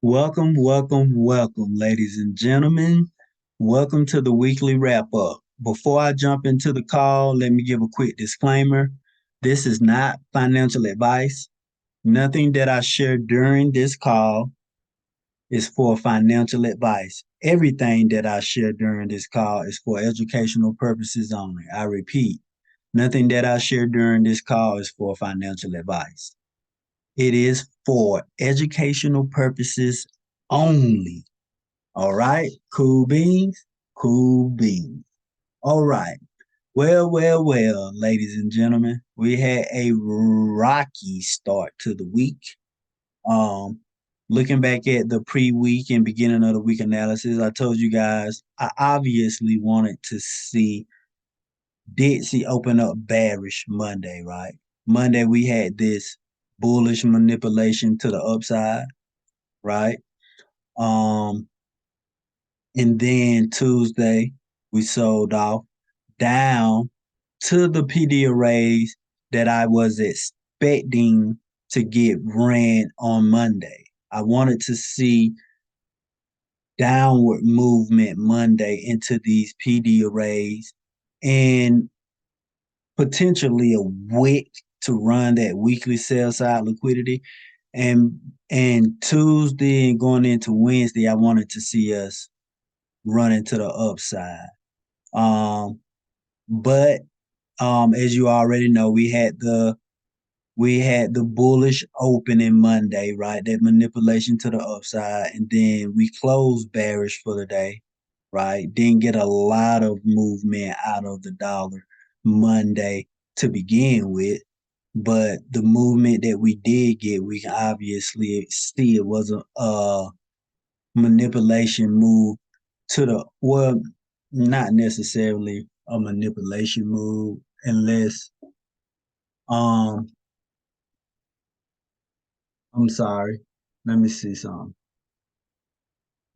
Welcome, welcome, welcome, ladies and gentlemen. Welcome to the weekly wrap up. Before I jump into the call, let me give a quick disclaimer. This is not financial advice. Nothing that I share during this call is for financial advice. Everything that I share during this call is for educational purposes only. I repeat, nothing that I share during this call is for financial advice. It is for educational purposes only. All right, cool beans, cool beans. All right. Well, ladies and gentlemen, we had a rocky start to the week. Um, Looking back at the pre-week and beginning of the week analysis, I told you guys I obviously wanted to see did see open up bearish Monday, right? Monday we had this bullish manipulation to the upside, right? Um, and then Tuesday we sold off down to the PD arrays that I was expecting to get ran on Monday. I wanted to see downward movement Monday into these PD arrays and potentially a wick to run that weekly sell side liquidity. And and Tuesday and going into Wednesday, I wanted to see us running to the upside. Um, but as you already know, we had the bullish opening Monday, right? That manipulation to the upside, and then we closed bearish for the day, right? Didn't get a lot of movement out of the dollar Monday to begin with, but the movement that we did get, we can obviously see it was a manipulation move to the well, not necessarily a manipulation move unless um I'm sorry. Let me see something.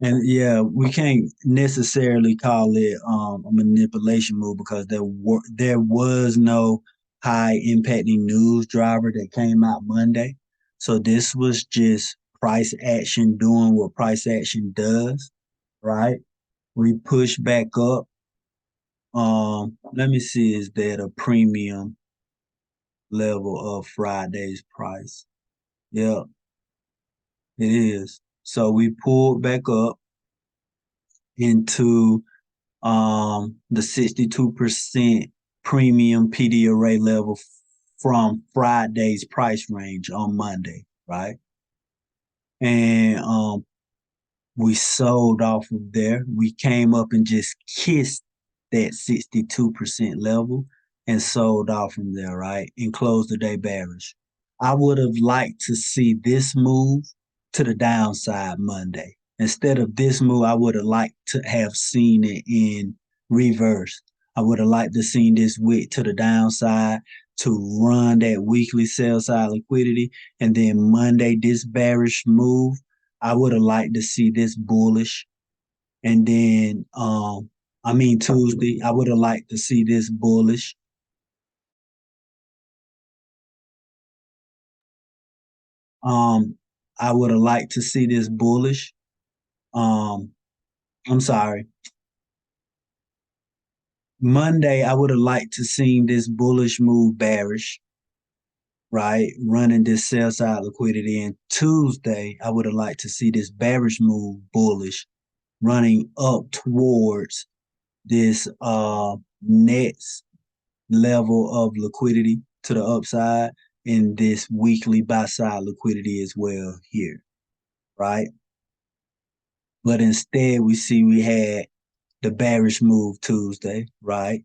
And yeah, we can't necessarily call it a manipulation move because there was no high impacting news driver that came out Monday. So this was just price action doing what price action does, right? We push back up. Let me see, is that a premium level of Friday's price? Yeah, it is. So we pulled back up into the 62% premium PD array level from Friday's price range on Monday, right? And we sold off of there. We came up and just kissed that 62% level and sold off from there, right? And closed the day bearish. I would have liked to see this move to the downside Monday. Instead of this move, I would have liked to have seen it in reverse. I would have liked to seen this wick to the downside to run that weekly sell side liquidity. And then Monday, this bearish move, I would have liked to see this bullish. And then I mean Tuesday, I would have liked to see this bullish. Um, I would have liked to see this bullish. Um, I'm sorry. Monday, I would have liked to seen this bullish move bearish, right? Running this sell side liquidity. And Tuesday, I would have liked to see this bearish move bullish running up towards this next level of liquidity to the upside in this weekly buy side liquidity as well here, right? But instead, we see we had the bearish move Tuesday, right?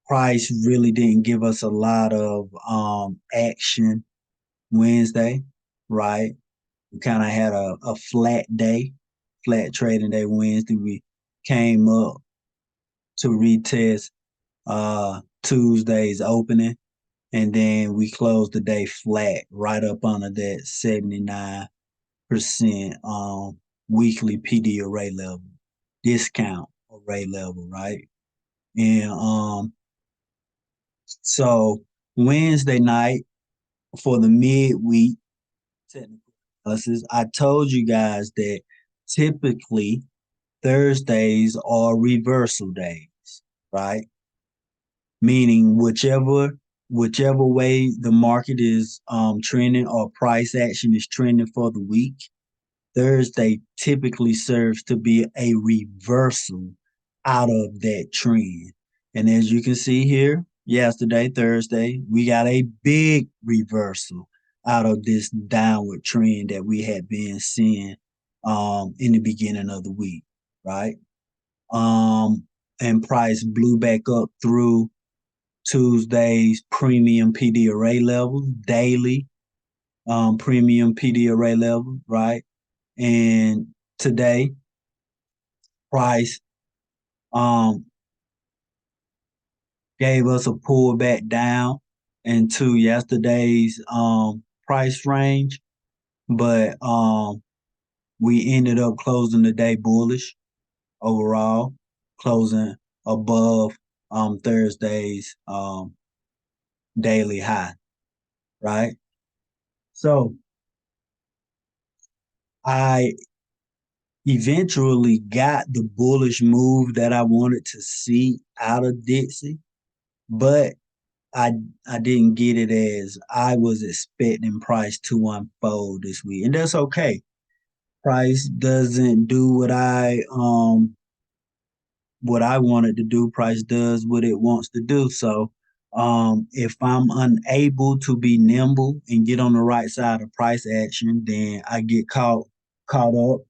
Price really didn't give us a lot of action Wednesday, right? We kind of had a flat day, flat trading day Wednesday. We came up to retest Tuesday's opening, and then we closed the day flat right up under that 79% weekly PD array level, discount array level, right? And so Wednesday night for the midweek, technically I told you guys that typically Thursdays are reversal days, right? Meaning whichever way the market is trending or price action is trending for the week, Thursday typically serves to be a reversal out of that trend. And as you can see here, yesterday, Thursday, we got a big reversal out of this downward trend that we had been seeing in the beginning of the week, right? Um, and price blew back up through Tuesday's premium PD array levels, daily premium PD array level, right? And today, price um gave us a pullback down into yesterday's price range, but we ended up closing the day bullish overall, closing above Thursday's daily high, right? So I eventually got the bullish move that I wanted to see out of Dixie, but I I didn't get it as I was expecting price to unfold this week. And that's okay. Price doesn't do what I wanted to do. Price does what it wants to do. So if I'm unable to be nimble and get on the right side of price action, then I get caught up with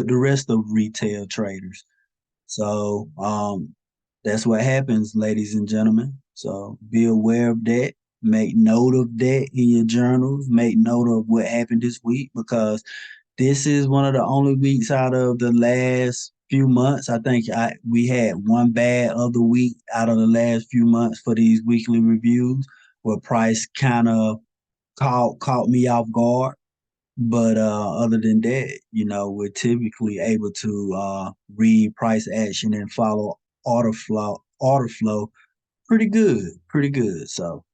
the rest of retail traders. So that's what happens, ladies and gentlemen. So be aware of that. Make note of that in your journals. Make note of what happened this week because this is one of the only weeks out of the last few months. I think we had one bad other week out of the last few months for these weekly reviews where price kind of caught me off guard. But other than that, we're typically able to read price action and follow order flow pretty good, pretty good. So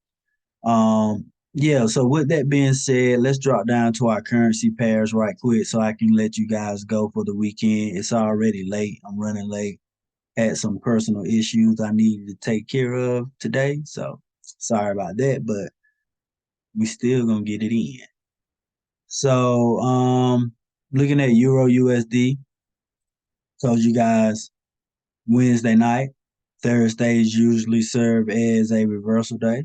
yeah, so with that being said, let's drop down to our currency pairs right quick so I can let you guys go for the weekend. It's already late. I'm running late. Had some personal issues I needed to take care of today. So sorry about that, but we still gonna get it in. So looking at Euro USD, told you guys Wednesday night. Thursdays usually serve as a reversal day.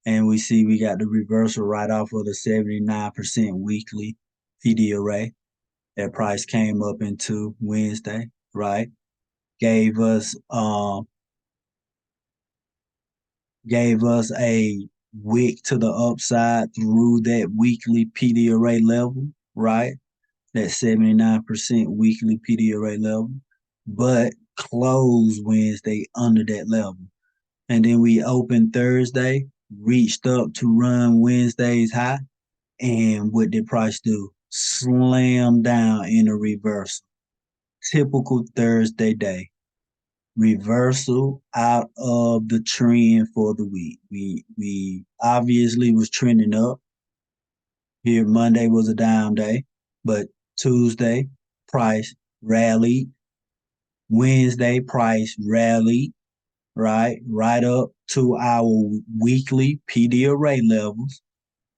And we see we got the reversal right off of the 79% weekly PD array. That price came up into Wednesday, right? Gave us a wick to the upside through that weekly PD array level, right? That 79% weekly PD array level, but closed Wednesday under that level. And then we opened Thursday, reached up to run Wednesday's high. And what did price do? Slam down in a reversal. Typical Thursday day. Reversal out of the trend for the week. We obviously was trending up. Here Monday was a down day, but Tuesday price rallied. Wednesday price rallied, right up to our weekly PD array levels,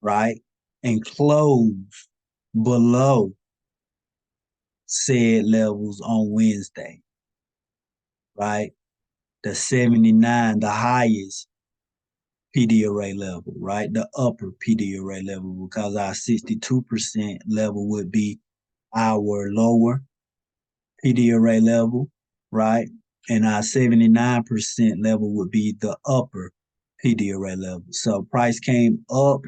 right, and closed below said levels on Wednesday, right? The 79, the highest PD array level, right? The upper PD array level, because our 62% level would be our lower PD array level, right? And our 79% level would be the upper PD array level. So price came up,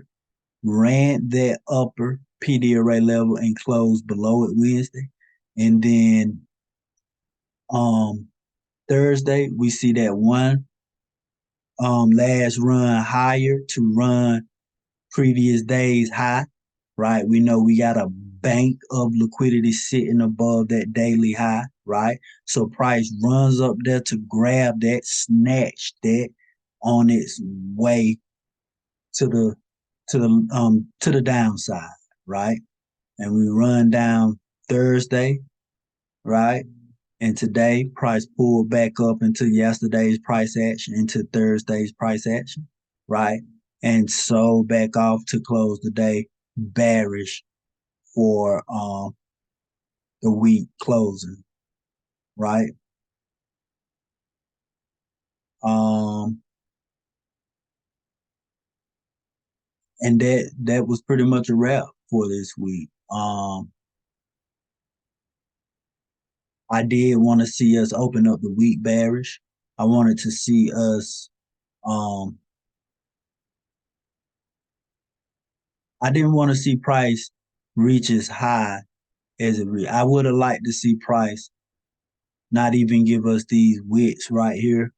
ran that upper PD array level and closed below it Wednesday. And then Thursday, we see that one last run higher to run previous day's high, right? We know we got a bank of liquidity sitting above that daily high, right? So price runs up there to grab that, snatch that on its way to the to the downside, right? And we run down Thursday, right? And today, price pulled back up into yesterday's price action, into Thursday's price action, right? And sold back off to close the day bearish for the week closing, right? Um, and that was pretty much a wrap for this week. I did want to see us open up the week bearish. I wanted to see us. Um, I didn't want to see price reach as high as it reached. I would have liked to see price not even give us these wicks right here,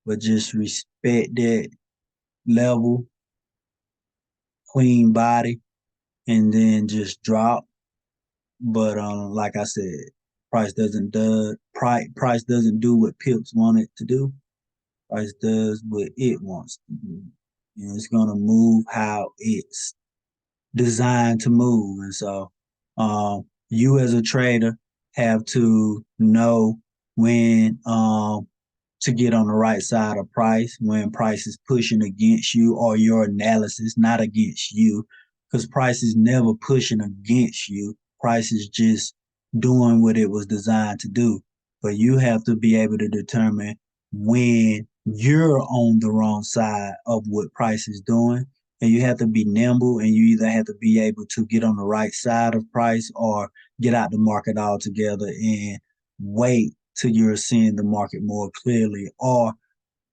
but just respect that level, clean body, and then just drop. But like I said, price doesn't do what pips want it to do. Price does what it wants to do. And it's gonna move how it's designed to move. And so you as a trader have to know when to get on the right side of price, when price is pushing against you or your analysis, not against you, because price is never pushing against you. Price is just doing what it was designed to do. But you have to be able to determine when you're on the wrong side of what price is doing. And you have to be nimble, and you either have to be able to get on the right side of price or get out the market altogether and wait till you're seeing the market more clearly or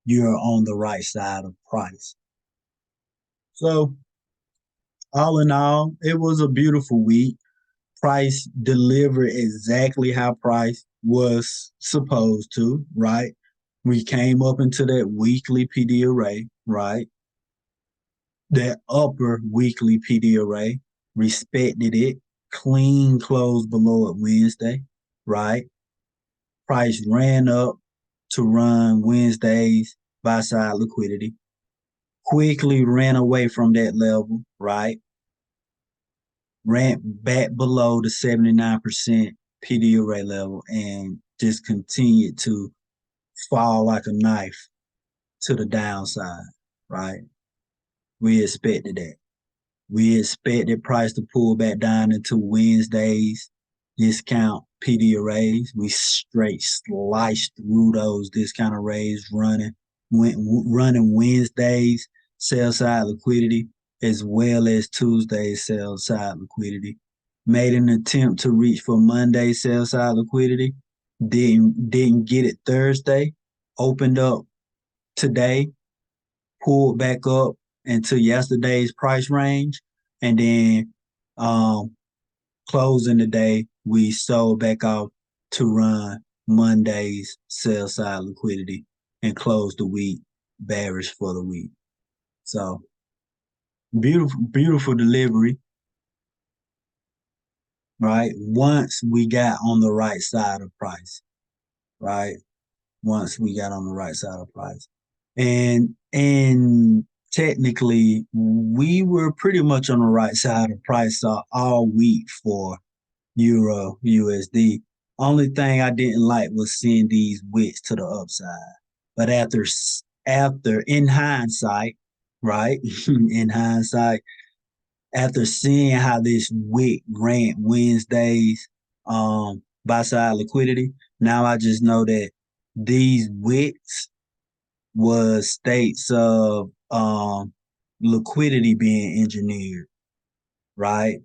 you're on the right side of price. So, all in all, it was a beautiful week. Price delivered exactly how price was supposed to, right? We came up into that weekly PD array, right? That upper weekly PD array, respected it, clean closed below it Wednesday, right? Price ran up to run Wednesday's buy side liquidity, quickly ran away from that level, right? Ran back below the 79% PD array level and just continued to fall like a knife to the downside, right? We expected that. We expected price to pull back down into Wednesday's discount PD arrays. We straight sliced through those discount arrays, running Wednesday's sell side liquidity as well as Tuesday's sell side liquidity. Made an attempt to reach for Monday's sell side liquidity. Didn't get it Thursday. Opened up today, pulled back up into yesterday's price range, and then um, closing the day, we sold back off to run Monday's sell side liquidity and close the week bearish for the week. So beautiful, beautiful delivery, right? Once we got on the right side of price, right? Once we got on the right side of price. And technically we were pretty much on the right side of price all week for Euro USD. Only thing I didn't like was seeing these wicks to the upside. But after in hindsight, right? In hindsight, after seeing how this wick ran Wednesday's buy side liquidity, now I just know that these wicks was states of liquidity being engineered, right?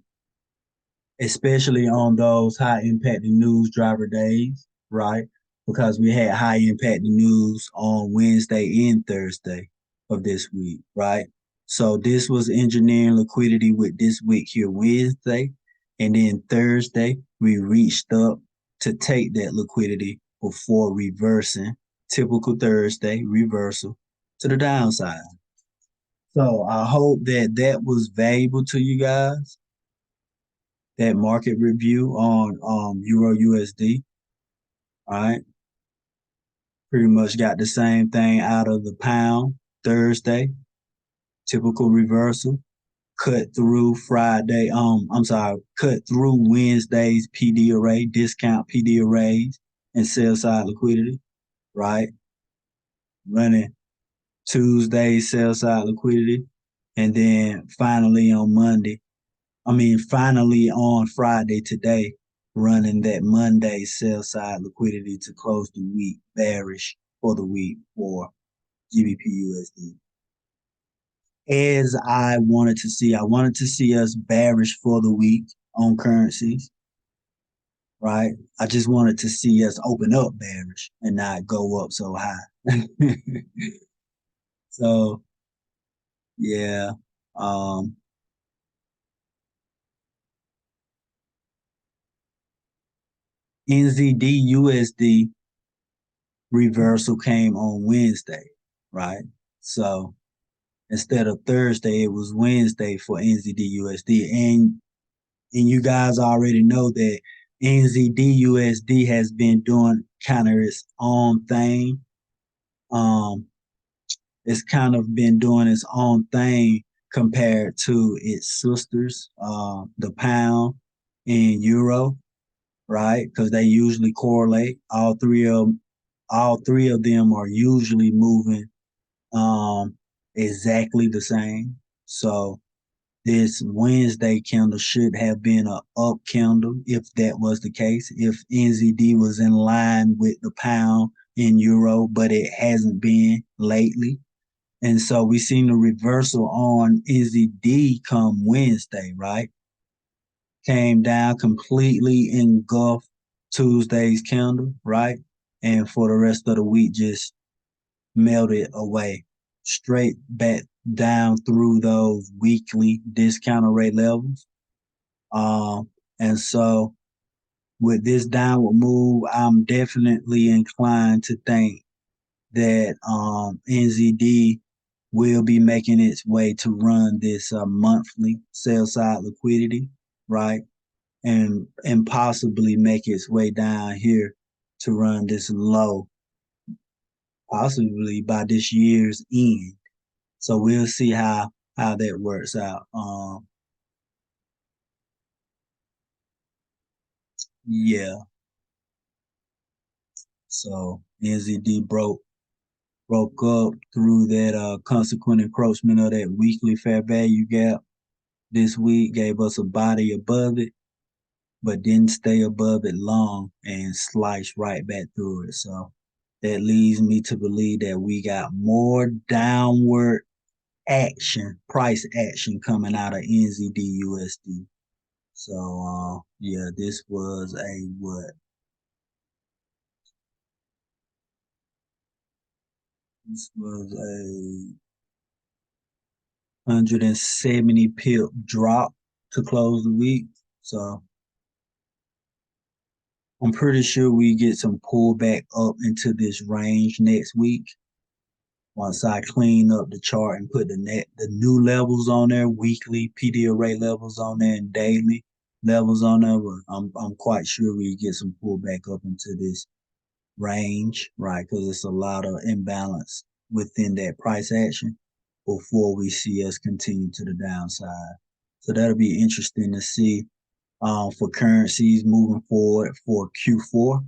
Especially on those high impacting news driver days, right? Because we had high impacting news on Wednesday and Thursday of this week, right? So this was engineering liquidity with this week here Wednesday. And then Thursday, we reached up to take that liquidity before reversing. Typical Thursday reversal to the downside. So I hope that that was valuable to you guys, that market review on Euro USD. All right. Pretty much got the same thing out of the pound Thursday. Typical reversal. cut through Friday. I'm sorry, cut through Wednesday's PD array, discount PD arrays, and sell side liquidity, right? Running Tuesday's sell side liquidity, and then finally on Friday today, running that Monday sell side liquidity to close the week bearish for the week for GBP USD. As I wanted to see us bearish for the week on currencies, right? I just wanted to see us open up bearish and not go up so high. So yeah, um, NZD USD reversal came on Wednesday, right? So instead of Thursday, it was Wednesday for NZD USD. And you guys already know that NZD USD has been doing kind of its own thing. Um, it's kind of been doing its own thing compared to its sisters, the pound and euro, right? Because they usually correlate. All three of them are usually moving exactly the same. So this Wednesday candle should have been a up candle if that was the case. If NZD was in line with the pound and euro, but it hasn't been lately. And so we seen the reversal on NZD come Wednesday, right? Came down completely engulfed Tuesday's candle, right? And for the rest of the week, just melted away, straight back down through those weekly discount rate levels. And so with this downward move, I'm definitely inclined to think that NZD will be making its way to run this monthly sell side liquidity, right? And possibly make its way down here to run this low, possibly by this year's end. So we'll see how that works out. Yeah. So NZD broke up through that consequent encroachment of that weekly fair value gap this week, gave us a body above it, but didn't stay above it long and sliced right back through it. So that leads me to believe that we got more downward action, price action coming out of NZD USD. So yeah, this was a what? This was a 170 pip drop to close the week. So I'm pretty sure we get some pullback up into this range next week. Once I clean up the chart and put the new levels on there, weekly PD array levels on there and daily levels on there, but I'm quite sure we get some pullback up into this range, right? Because it's a lot of imbalance within that price action before we see us continue to the downside. So that'll be interesting to see for currencies moving forward for Q4.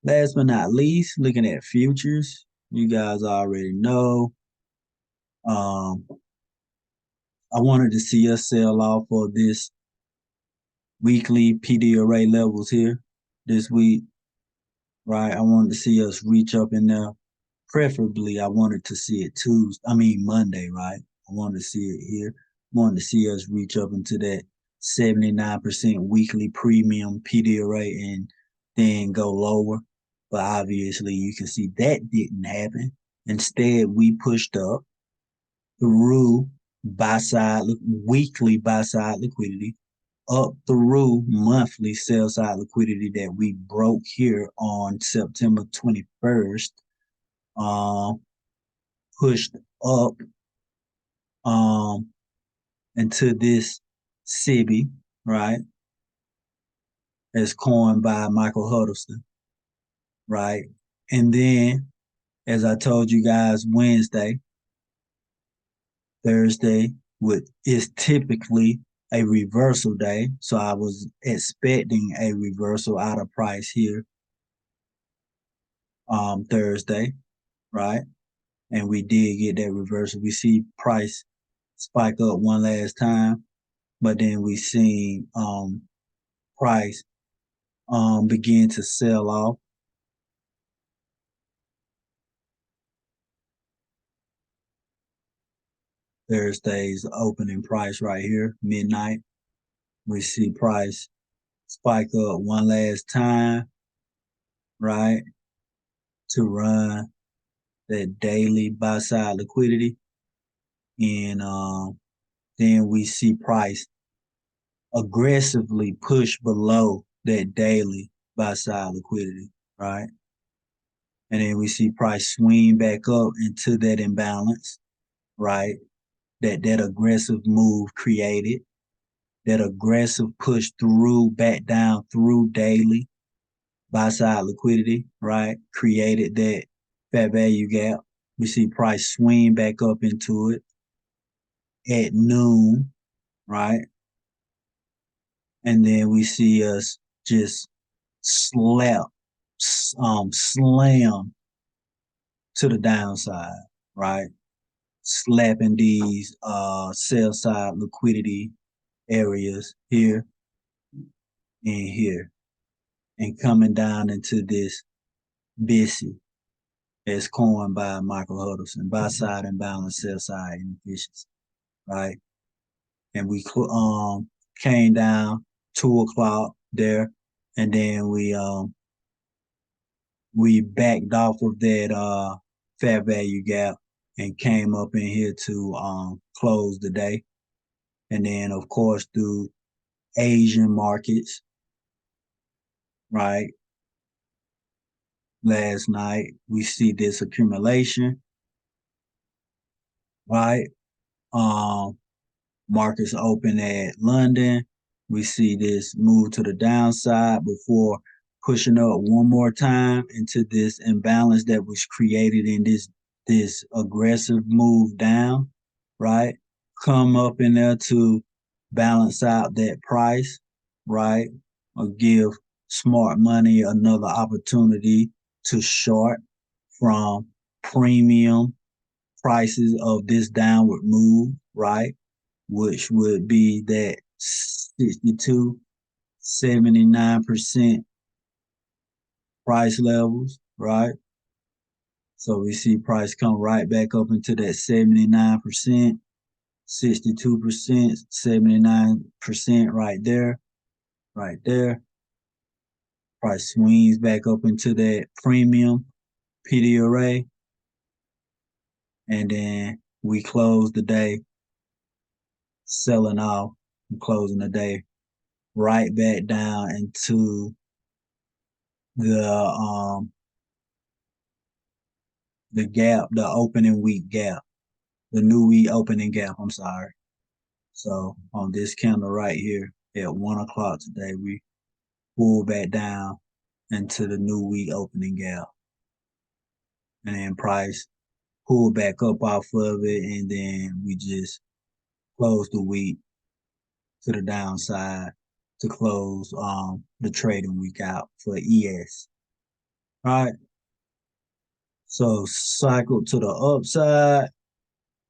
Last but not least, looking at futures, you guys already know. Um, I wanted to see us sell off of this weekly PD array levels here this week, right? I wanted to see us reach up in there. Preferably, I wanted to see it Monday, right? I wanted to see it here. I wanted to see us reach up into that 79% weekly premium PD array and then go lower. But obviously, you can see that didn't happen. Instead, we pushed up through weekly buy side liquidity, up through monthly sell side liquidity that we broke here on September 21st. Um, Pushed up um into this SIBI, right? As coined by Michael Huddleston, right? And then, as I told you guys, Thursday, is typically a reversal day. So I was expecting a reversal out of price here Thursday, right? And we did get that reversal. We see price spike up one last time, but then we seen price begin to sell off. Thursday's opening price right here, midnight. We see price spike up one last time, right? To run that daily buy side liquidity. And then we see price aggressively push below that daily buy side liquidity, right? And then we see price swing back up into that imbalance, right? That aggressive move created, that aggressive push through back down through daily buy side liquidity, right? Created that fair value gap. We see price swing back up into it at noon, right? And then we see us just slam to the downside, right? Slapping these sell side liquidity areas here and here, and coming down into this BISI as coined by Michael Huddleston, buy side imbalance, sell side inefficiency, right? And we came down 2 o'clock there, and then we backed off of that fair value gap and came up in here to close the day. And then of course through Asian markets, right? Last night we see this accumulation, right? Um Markets open at London. We see this move to the downside before pushing up one more time into this imbalance that was created in this aggressive move down, right? Come up in there to balance out that price, right? Or give smart money another opportunity to short from premium prices of this downward move, right? Which would be that 62, 79% price levels, right? So we see price come right back up into that 79%, 62%, 79% right there, right there. Price swings back up into that premium PD array. And then we close the day selling off and closing the day right back down into the the gap, the opening week gap, the new week opening gap. I'm sorry. So on this candle right here at 1 o'clock today, we pull back down into the new week opening gap, and then price pull back up off of it, and then we just close the week to the downside to close the trading week out for ES. All right. So cycle to the upside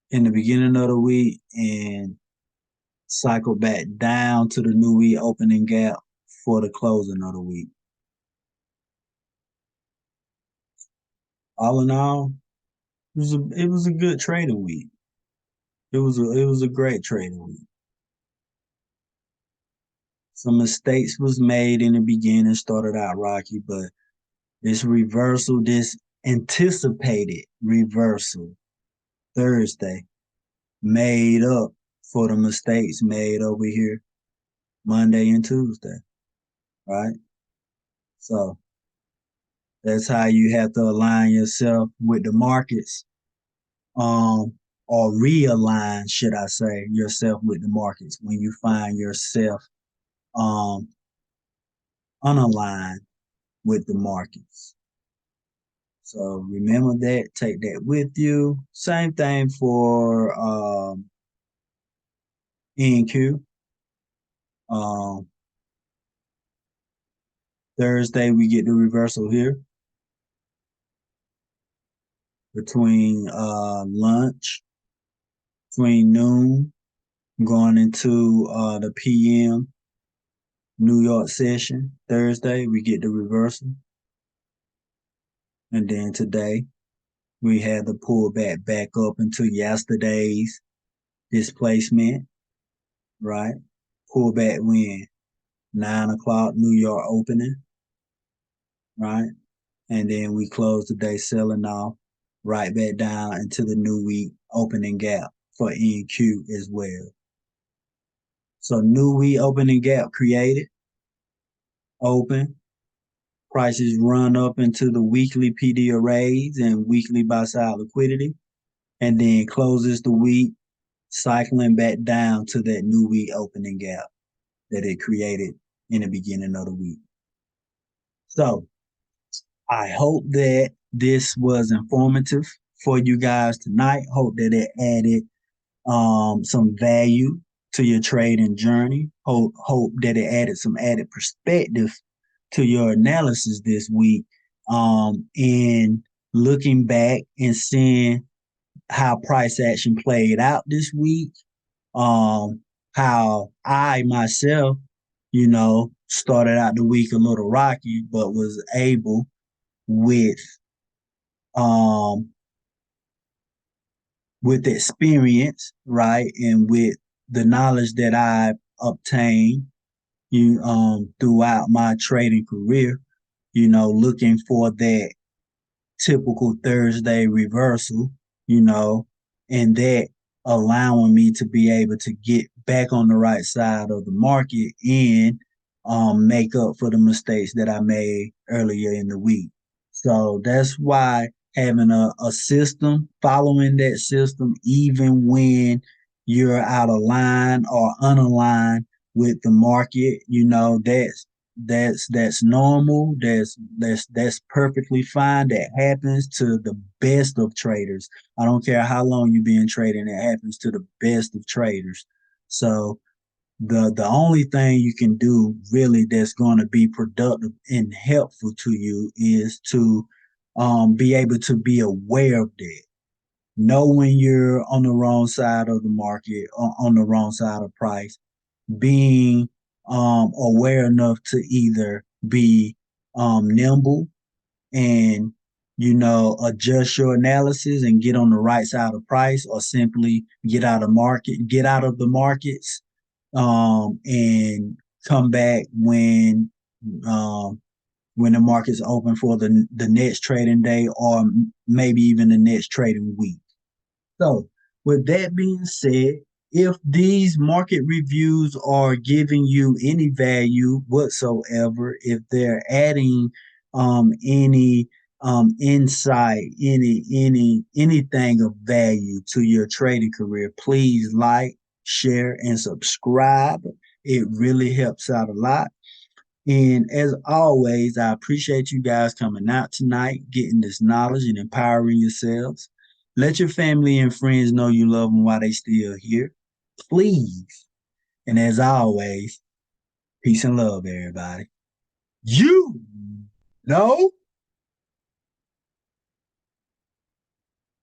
in the beginning of the week and cycle back down to the new week opening gap for the closing of the week. All in all, it was a good trading week. It was a great trading week. Some mistakes was made in the beginning, started out rocky, but this reversal, this anticipated reversal Thursday made up for the mistakes made over here Monday and Tuesday, right? So that's how you have to align yourself with the markets, um, or realign, should I say, yourself with the markets when you find yourself um unaligned with the markets. So remember that, take that with you. Same thing for NQ. Um, Thursday we get the reversal here between lunch, between noon, going into the PM New York session. Thursday we get the reversal, and then today we had the pullback back up into yesterday's displacement, right? Pullback when 9 o'clock New York opening, right? And then we closed the day selling off right back down into the new week opening gap for NQ as well. So new week opening gap created, open, prices run up into the weekly PD arrays and weekly buy side liquidity, and then closes the week cycling back down to that new week opening gap that it created in the beginning of the week. So I hope that this was informative for you guys tonight. Hope that it added some value to your trading journey. Hope that it added some added perspective to your analysis this week. In looking back and seeing how price action played out this week, how I myself, started out the week a little rocky, but was able with um with experience, right, and with the knowledge that I obtained throughout my trading career, looking for that typical Thursday reversal, you know, and that allowing me to be able to get back on the right side of the market and make up for the mistakes that I made earlier in the week. So that's why having a system, following that system, even when you're out of line or unaligned with the market, that's normal. That's perfectly fine. That happens to the best of traders. I don't care how long you've been trading, it happens to the best of traders. So the only thing you can do really that's going to be productive and helpful to you is to be able to be aware of that. Know when you're on the wrong side of the market, on the wrong side of price, being aware enough to either be nimble and adjust your analysis and get on the right side of price, or simply get out of the markets, and come back um, when the market's open for the next trading day, or maybe even the next trading week. So, with that being said, if these market reviews are giving you any value whatsoever, if they're adding any insight, anything of value to your trading career, please like, share, and subscribe. It really helps out a lot. And as always, I appreciate you guys coming out tonight, getting this knowledge and empowering yourselves. Let your family and friends know you love them while they still here. Please. And as always, peace and love, everybody. You know